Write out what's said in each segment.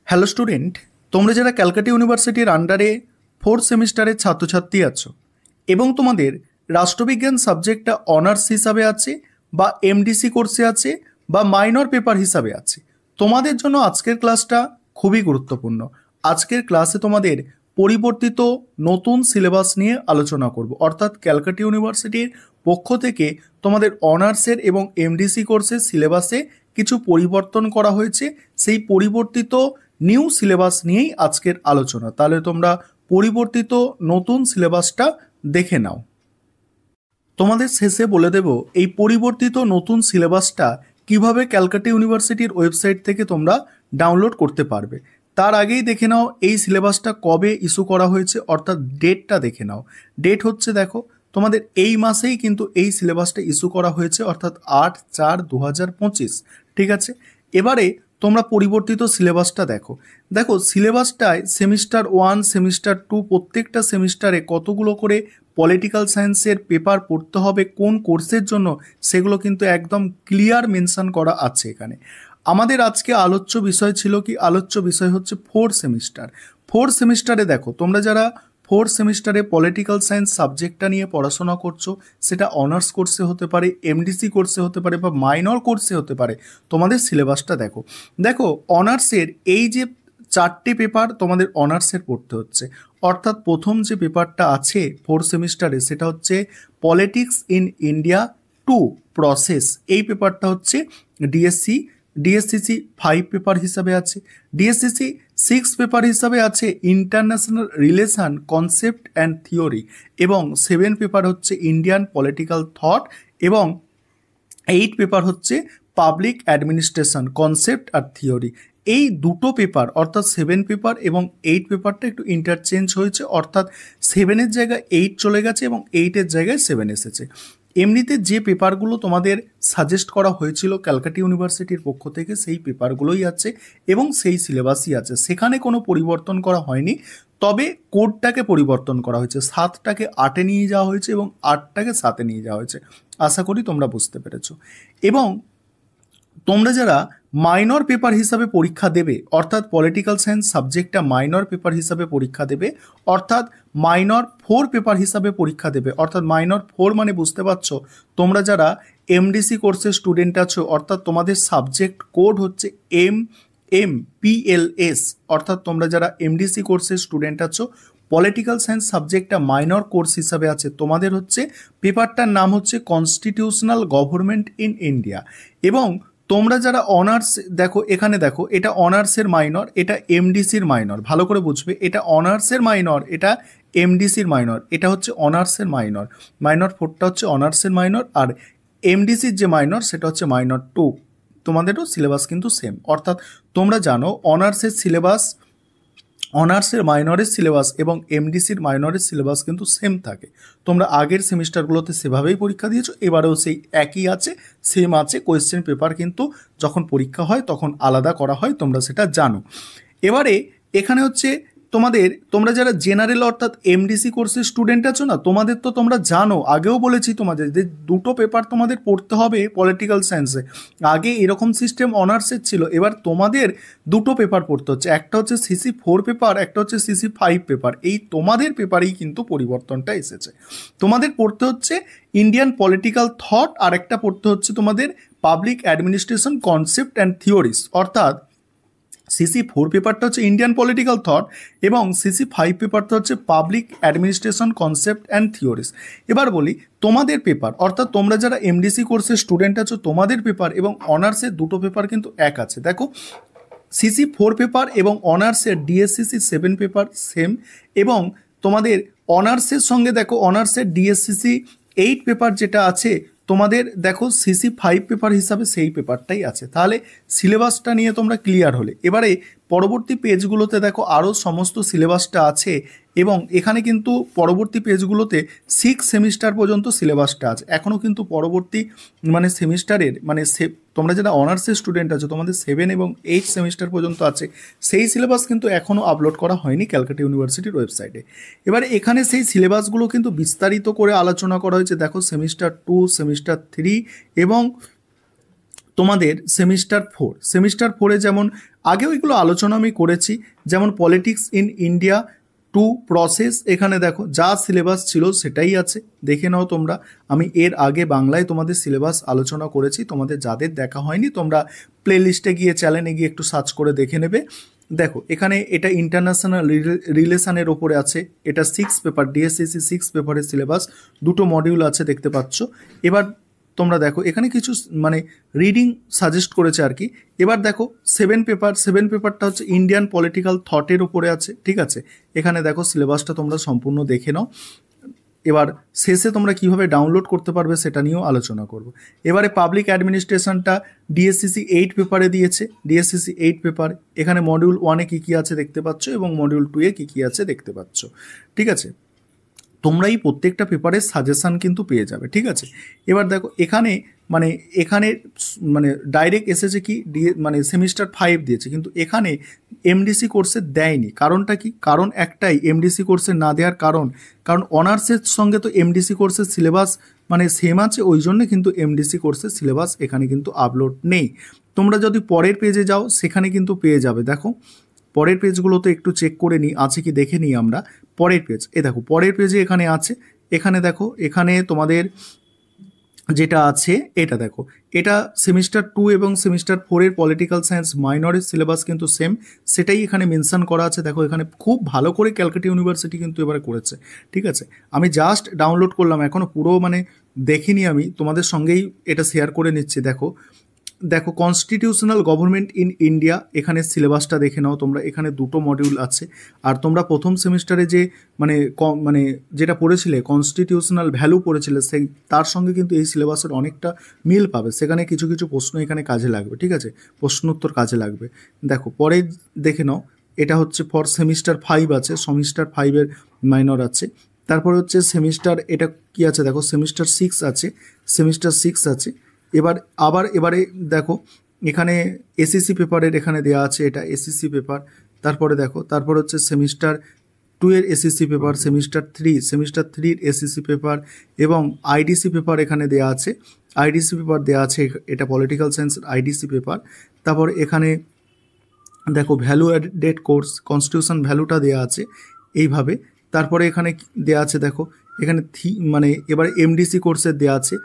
Hello student, তোমরা যারা ক্যালকাটা ইউনিভার্সিটির আন্ডারে ফোর্থ সেমিস্টারের ছাত্রছাত্রী আছো এবং তোমাদের রাষ্ট্রবিজ্ঞান সাবজেক্টটা অনার্স হিসাবে আছে বা এমডিসি কোর্সে আছে বা মাইনর পেপার হিসাবে আছে, তোমাদের জন্য আজকের ক্লাসটা খুবই গুরুত্বপূর্ণ। আজকের ক্লাসে তোমাদের পরিবর্তিত নতুন সিলেবাস নিয়ে আলোচনা করব, অর্থাৎ ক্যালকাটা ইউনিভার্সিটির পক্ষ থেকে তোমাদের অনার্সের এবং এমডিসি কোর্সের সিলেবাসে কিছু পরিবর্তন করা হয়েছে। সেই পরিবর্তিত নিউ সিলেবাস নিয়েই আজকের আলোচনা। তাহলে তোমরা পরিবর্তিত নতুন সিলেবাসটা দেখে নাও। তোমাদের শেষে বলে দেব এই পরিবর্তিত নতুন সিলেবাসটা কিভাবে ক্যালকাটা ইউনিভার্সিটির ওয়েবসাইট থেকে তোমরা ডাউনলোড করতে পারবে। তার আগেই দেখে নাও এই সিলেবাসটা কবে ইস্যু করা হয়েছে, অর্থাৎ ডেটটা দেখে নাও। ডেট হচ্ছে দেখো তোমাদের এই মাসেই কিন্তু এই সিলেবাসটা ইস্যু করা হয়েছে, অর্থাৎ 8/4/2025। ঠিক আছে, এবারে তোমরা পরিবর্তিত সিলেবাসটা দেখো। দেখো সিলেবাসটায় সেমিস্টার 1 সেমিস্টার 2 প্রত্যেকটা সেমিস্টারে কতগুলো করে পলিটিক্যাল সায়েন্সের পেপার পড়তে হবে কোন কোর্সের জন্য, সেগুলো কিন্তু একদম ক্লিয়ার মেনশন করা আছে এখানে। আমাদের আজকে আলোচ্য বিষয় ছিল কি, আলোচ্য বিষয় হচ্ছে ফোর্থ সেমিস্টার। ফোর্থ সেমিস্টারে দেখো তোমরা যারা ফোর্থ সেমিস্টারে পলিটিক্যাল সায়েন্স সাবজেক্টটা নিয়ে পড়াশোনা করছো, সেটা অনার্স কোর্সে হতে পারে, এমডিসি কোর্সে হতে পারে বা মাইনর কোর্সে হতে পারে, তোমাদের সিলেবাসটা দেখো। দেখো অনার্সের এই যে 4টে পেপার তোমাদের অনার্সের পড়তে হচ্ছে, অর্থাৎ প্রথম যে পেপারটা আছে ফোর্থ সেমিস্টারে সেটা হচ্ছে পলিটিক্স ইন ইন্ডিয়া 2 প্রসেস। এই পেপারটা হচ্ছে ডিএসসিসি 5 পেপার হিসাবে আছে। ডিএসসিসি 6 পেপার হিসাবে আছে international relation concept and theory, এবং 7 পেপার হচ্ছে ইন্ডিয়ান পলিটিক্যাল থট, এবং 8 পেপার হচ্ছে পাবলিক অ্যাডমিনিস্ট্রেশন কনসেপ্ট আর থিওরি। এই দুটো পেপার অর্থাৎ 7 পেপার এবং 8 পেপারটা একটু ইন্টারচেঞ্জ হয়েছে, অর্থাৎ 7-এর জায়গায় 8 চলে গেছে এবং 8-এর জায়গায় 7 এসেছে। এমনিতে যে পেপারগুলো তোমাদের সাজেস্ট করা হয়েছিল ক্যালকাটা ইউনিভার্সিটির পক্ষ থেকে সেই পেপারগুলোই আছে এবং সেই সিলেবাসই আছে, সেখানে কোনো পরিবর্তন করা হয়নি। তবে কোডটাকে পরিবর্তন করা হয়েছে, 7টাকে 8-এ নিয়ে যাওয়া হয়েছে এবং 8টাকে 7-এ নিয়ে যাওয়া হয়েছে। আশা করি তোমরা বুঝতে পেরেছো। এবং তোমরা যারা মাইনর পেপার হিসাবে পরীক্ষা দেবে, অর্থাৎ পলিটিক্যাল সায়েন্স সাবজেক্টটা মাইনর পেপার হিসাবে পরীক্ষা দেবে, অর্থাৎ মাইনর 4 পেপার হিসাবে পরীক্ষা দেবে, অর্থাৎ মাইনর 4 মানে বুঝতে পারছো তোমরা যারা এমডিসি কোর্সের স্টুডেন্ট আছো, অর্থাৎ তোমাদের সাবজেক্ট কোড হচ্ছে MPLS, অর্থাৎ তোমরা যারা এমডিসি কোর্সের স্টুডেন্ট আছো পলিটিক্যাল সায়েন্স সাবজেক্টটা মাইনর কোর্স হিসাবে আছে, তোমাদের হচ্ছে পেপারটার নাম হচ্ছে কনস্টিটিউশনাল গভর্নমেন্ট ইন ইন্ডিয়া। এবং তোমরা যারা অনার্স, দেখো এখানে দেখো এটা অনার্সের মাইনর, এটা এমডিসির মাইনর, ভালো করে বুঝবে, এটা অনার্সের মাইনর, এটা এমডিসির মাইনর, এটা হচ্ছে অনার্সের মাইনর। মাইনর 4টা হচ্ছে অনার্সের মাইনর, আর এমডিসির যে মাইনর সেটা হচ্ছে মাইনর 2। তোমাদেরও সিলেবাস কিন্তু সেম, অর্থাৎ তোমরা জানো অনার্সের সিলেবাস, অনার্সের মাইনরের সিলেবাস এবং এমডিসির মাইনরের সিলেবাস কিন্তু সেম থাকে। তোমরা আগের সেমিস্টারগুলোতে সেভাবেই পরীক্ষা দিয়েছো, এবারেও সেই একই আছে, সেম আছে। কোয়েশ্চেন পেপার কিন্তু যখন পরীক্ষা হয় তখন আলাদা করা হয়, তোমরা সেটা জানো। এবারে এখানে হচ্ছে তোমরা যারা জেনারেল অর্থাৎ এমডিসি কোর্সের স্টুডেন্ট আছো না, তোমাদের তো তোমরা জানো, আগেও বলেছি তোমাদের যে 2টো পেপার তোমাদের পড়তে হবে পলিটিক্যাল সায়েন্সে। আগে এরকম সিস্টেম অনার্সের ছিল, এবার তোমাদের 2টো পেপার পড়তে হচ্ছে, একটা হচ্ছে CC4 পেপার, একটা হচ্ছে CC5 পেপার। এই তোমাদের পেপারেই কিন্তু পরিবর্তনটা এসেছে। তোমাদের পড়তে হচ্ছে ইন্ডিয়ান পলিটিক্যাল থট, আর একটা পড়তে হচ্ছে তোমাদের public administration concept and theories, অর্থাৎ CC4 পেপারটা হচ্ছে ইন্ডিয়ান পলিটিক্যাল থট এবং CC5 পেপারটা হচ্ছে public administration concept and theories. এবার বলি তোমাদের পেপার, অর্থাৎ তোমরা যারা এমডিসি কোর্সের স্টুডেন্ট আছো তোমাদের পেপার এবং অনার্সের 2টো পেপার কিন্তু এক আছে। দেখো CC4 পেপার এবং অনার্সের DSCC 7 পেপার সেম, এবং তোমাদের অনার্সের সঙ্গে দেখো অনার্সের DSCC 8 পেপার যেটা আছে তোমাদের দেখো CC5 পেপার হিসাবে সেই পেপারটাই আছে। তাহলে সিলেবাসটা নিয়ে তোমরা ক্লিয়ার হলে। এবারে পরবর্তী পেজগুলোতে দেখো আরও সমস্ত সিলেবাসটা আছে, এবং এখানে কিন্তু পরবর্তী পেজগুলোতে 6 সেমিস্টার পর্যন্ত সিলেবাসটা আছে। এখনও কিন্তু পরবর্তী সেমিস্টারের তোমরা যারা অনার্সের স্টুডেন্ট আছো তোমাদের 7 এবং 8 সেমিস্টার পর্যন্ত আছে, সেই সিলেবাস কিন্তু এখনও আপলোড করা হয়নি ক্যালকাটা ইউনিভার্সিটির ওয়েবসাইটে। এবারে এখানে সেই সিলেবাসগুলো কিন্তু বিস্তারিত করে আলোচনা করা হয়েছে। দেখো সেমিস্টার 2, সেমিস্টার 3 এবং তোমাদের সেমিস্টার ফোরে যেমন আগেও এগুলো আলোচনা আমি করেছি, যেমন politics in India to process, এখানে দেখো যা সিলেবাস ছিল সেটাই আছে, দেখে নাও তোমরা। আমি এর আগে বাংলায় তোমাদের সিলেবাস আলোচনা করেছি, তোমাদের যাদের দেখা হয়নি তোমরা প্লে লিস্টে গিয়ে চ্যানেলে গিয়ে একটু সার্চ করে দেখে নেবে। দেখো এখানে এটা ইন্টারন্যাশনাল রিলেশনের ওপরে আছে, এটা 6 পেপার, ডিএসসিসি 6 পেপারের সিলেবাস, 2টো মডিউল আছে দেখতে পাচ্ছ। এবার তোমরা দেখো এখানে কিছু মানে রিডিং সাজেস্ট করেছে আর কি। এবার দেখো 7 পেপারটা হচ্ছে ইন্ডিয়ান পলিটিক্যাল থটের উপরে আছে, ঠিক আছে। এখানে দেখো সিলেবাসটা তোমরা সম্পূর্ণ দেখে নাও। এবার শেষে তোমরা কিভাবে ডাউনলোড করতে পারবে সেটা নিয়েও আলোচনা করব। এবারে পাবলিক অ্যাডমিনিস্ট্রেশনটা ডিএসসিসি 8 পেপারে দিয়েছে, ডিএসসিসি 8 পেপার, এখানে মডিউল 1-এ কী কী আছে দেখতে পাচ্ছ এবং মডিউল 2-এ কী কী আছে দেখতে পাচ্ছ, ঠিক আছে। তোমরা এই প্রত্যেকটা পেপারের সাজেশান কিন্তু পেয়ে যাবে, ঠিক আছে। এবার দেখো এখানে মানে ডাইরেক্ট এসেছে কি মানে সেমিস্টার 5 দিয়েছে, কিন্তু এখানে এমডিসি কোর্সে দেয়নি। কারণটা কি? কারণ একটাই, এমডিসি কোর্সে না দেওয়ার কারণ অনার্সের সঙ্গে তো এমডিসি কোর্সের সিলেবাস মানে সেম আছে, ওই জন্য কিন্তু এমডিসি কোর্সের সিলেবাস এখানে কিন্তু আপলোড নেই। তোমরা যদি পরের পেজে যাও সেখানে কিন্তু পেয়ে যাবে। দেখো পরের পেজগুলো তো একটু চেক করে নিই আছে কি, দেখে নিই আমরা। পরের পেজ, দেখো পরের পেজে এখানে আছে, এখানে দেখো এখানে তোমাদের যেটা আছে এটা দেখো, এটা সেমিস্টার 2 এবং সেমিস্টার 4-এর পলিটিক্যাল সায়েন্স মাইনরের সিলেবাস কিন্তু সেম, সেটাই এখানে মেনশন করা আছে। দেখো এখানে খুব ভালো করে ক্যালকাটা ইউনিভার্সিটি কিন্তু এবারে করেছে, ঠিক আছে। আমি জাস্ট ডাউনলোড করলাম, এখনও পুরো মানে দেখিনি, আমি তোমাদের সঙ্গেই এটা শেয়ার করে নিচ্ছি। দেখো কনস্টিটিউশনাল গভর্নমেন্ট ইন ইন্ডিয়া, এখানে সিলেবাসটা দেখে নাও তোমরা। এখানে 2টো মডিউল আছে, আর তোমরা প্রথম সেমিস্টারে যে মানে যেটা পড়েছিলে কনস্টিটিউশনাল ভ্যালু পড়েছিলে, সেই তার সঙ্গে কিন্তু এই সিলেবাসের অনেকটা মিল পাবে। সেখানে কিছু কিছু প্রশ্ন এখানে কাজে লাগবে, ঠিক আছে, প্রশ্নোত্তর কাজে লাগবে। দেখো পরে দেখে নাও, এটা হচ্ছে ফর সেমিস্টার 5 আছে, সেমিস্টার 5-এর মাইনর আছে। তারপরে হচ্ছে সেমিস্টার, এটা কি আছে দেখো, সেমিস্টার 6 আছে, এবারে দেখো এখানে এসএসসি পেপারের এখানে দেওয়া আছে, এটা এসএসসি পেপার। তারপরে দেখো, তারপর হচ্ছে সেমিস্টার 2-এর এসএসসি পেপার, সেমিস্টার 3-র এসএসসি পেপার এবং আইডিসি পেপার এখানে দেওয়া আছে, এটা পলিটিক্যাল সায়েন্স আইডিসি পেপার। তারপর এখানে দেখো ভ্যালু অ্যাডেড কোর্স, কনস্টিটিউশন ভ্যালুটা দেওয়া আছে এইভাবে। তারপরে এখানে দেওয়া আছে দেখো, এখানে মানে এবারে এমডিসি কোর্সের দেওয়া আছে,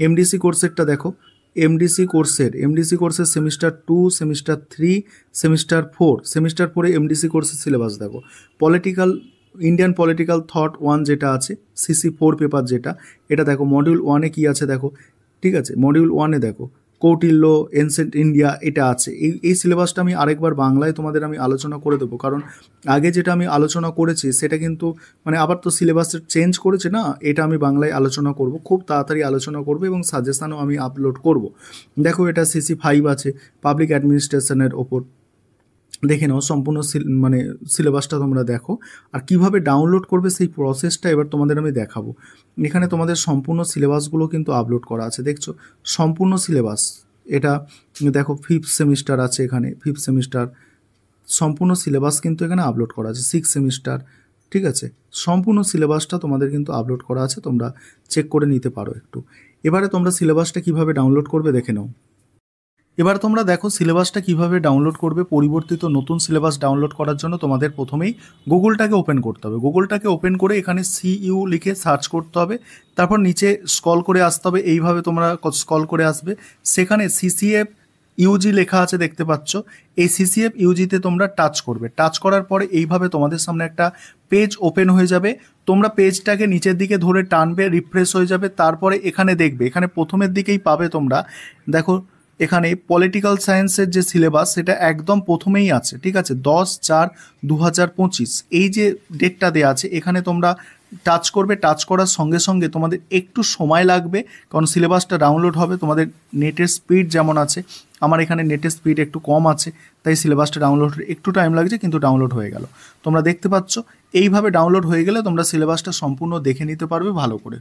এমডিসি কোর্সেরটা দেখো, এমডিসি কোর্সের সেমিস্টার 2, সেমিস্টার 3, সেমিস্টার 4-এ এমডিসি কোর্সের সিলেবাস দেখো। ইন্ডিয়ান পলিটিক্যাল থট 1 যেটা আছে, সিসি 4 পেপার যেটা, এটা দেখো মডিউল 1-এ কী আছে দেখো, ঠিক আছে। মডিউল 1-এ দেখো কৌটিল্য, এনসেন্ট ইন্ডিয়া, এটা আছে। এই সিলেবাসটা আমি আরেকবার বাংলায় তোমাদের আমি আলোচনা করে দেবো, কারণ আগে যেটা আমি আলোচনা করেছি সেটা কিন্তু মানে আবার তো সিলেবাসের চেঞ্জ করেছে না, এটা আমি বাংলায় আলোচনা করব, খুব তাড়াতাড়ি আলোচনা করব এবং সাজেশানও আমি আপলোড করব। দেখো এটা সিসি 5 আছে, পাবলিক অ্যাডমিনিস্ট্রেশনের ওপর, দেখে নাও সম্পূর্ণ মানে সিলেবাসটা তোমরা দেখো। আর কিভাবে ডাউনলোড করবে সেই প্রসেসটা এবার তোমাদের আমি দেখাবো। এখানে তোমাদের সম্পূর্ণ সিলেবাসগুলো কিন্তু আপলোড করা আছে, দেখছো সম্পূর্ণ সিলেবাস। এটা দেখো 5th সেমিস্টার আছে, এখানে 5th সেমিস্টার সম্পূর্ণ সিলেবাস কিন্তু এখানে আপলোড করা আছে। 6th সেমিস্টার, ঠিক আছে, সম্পূর্ণ সিলেবাসটা তোমাদের কিন্তু আপলোড করা আছে, তোমরা চেক করে নিতে পারো একটু। এবারে তোমরা সিলেবাসটা কিভাবে ডাউনলোড করবে দেখে নাও। এবার তোমরা দেখো সিলেবাসটা কিভাবে ডাউনলোড করবে। পরিবর্তিত নতুন সিলেবাস ডাউনলোড করার জন্য তোমাদের প্রথমেই গুগলটাকে ওপেন করতে হবে। গুগলটাকে ওপেন করে এখানে CU লিখে সার্চ করতে হবে, তারপর নিচে স্ক্রল করে আসতে হবে, এইভাবে তোমরা স্ক্রল করে আসবে, সেখানে CCF UG লেখা আছে দেখতে পাচ্ছ। এই CCF UG-তে তোমরা টাচ করবে, টাচ করার পরে এইভাবে তোমাদের সামনে একটা পেজ ওপেন হয়ে যাবে। তোমরা পেজটাকে নিচের দিকে ধরে টানবে, রিফ্রেশ হয়ে যাবে। তারপরে এখানে দেখবে, এখানে প্রথমের দিকেই পাবে তোমরা, দেখো এখানে পলিটিক্যাল সায়েন্সের যে সিলেবাস সেটা একদম প্রথমেই আছে, ঠিক আছে, 10/4/2025 এই যে ডেটটা দেওয়া আছে, এখানে তোমরা টাচ করবে। টাচ করার সঙ্গে সঙ্গে তোমাদের একটু সময় লাগবে, কারণ সিলেবাসটা ডাউনলোড হবে। তোমাদের নেটের স্পিড যেমন আছে, আমার এখানে নেটের স্পিড একটু কম আছে, তাই সিলেবাসটা ডাউনলোড একটু টাইম লাগছে, কিন্তু ডাউনলোড হয়ে গেল। তোমরা দেখতে পাচ্ছ এইভাবে ডাউনলোড হয়ে গেলে তোমরা সিলেবাসটা সম্পূর্ণ দেখে নিতে পারবে ভালো করে।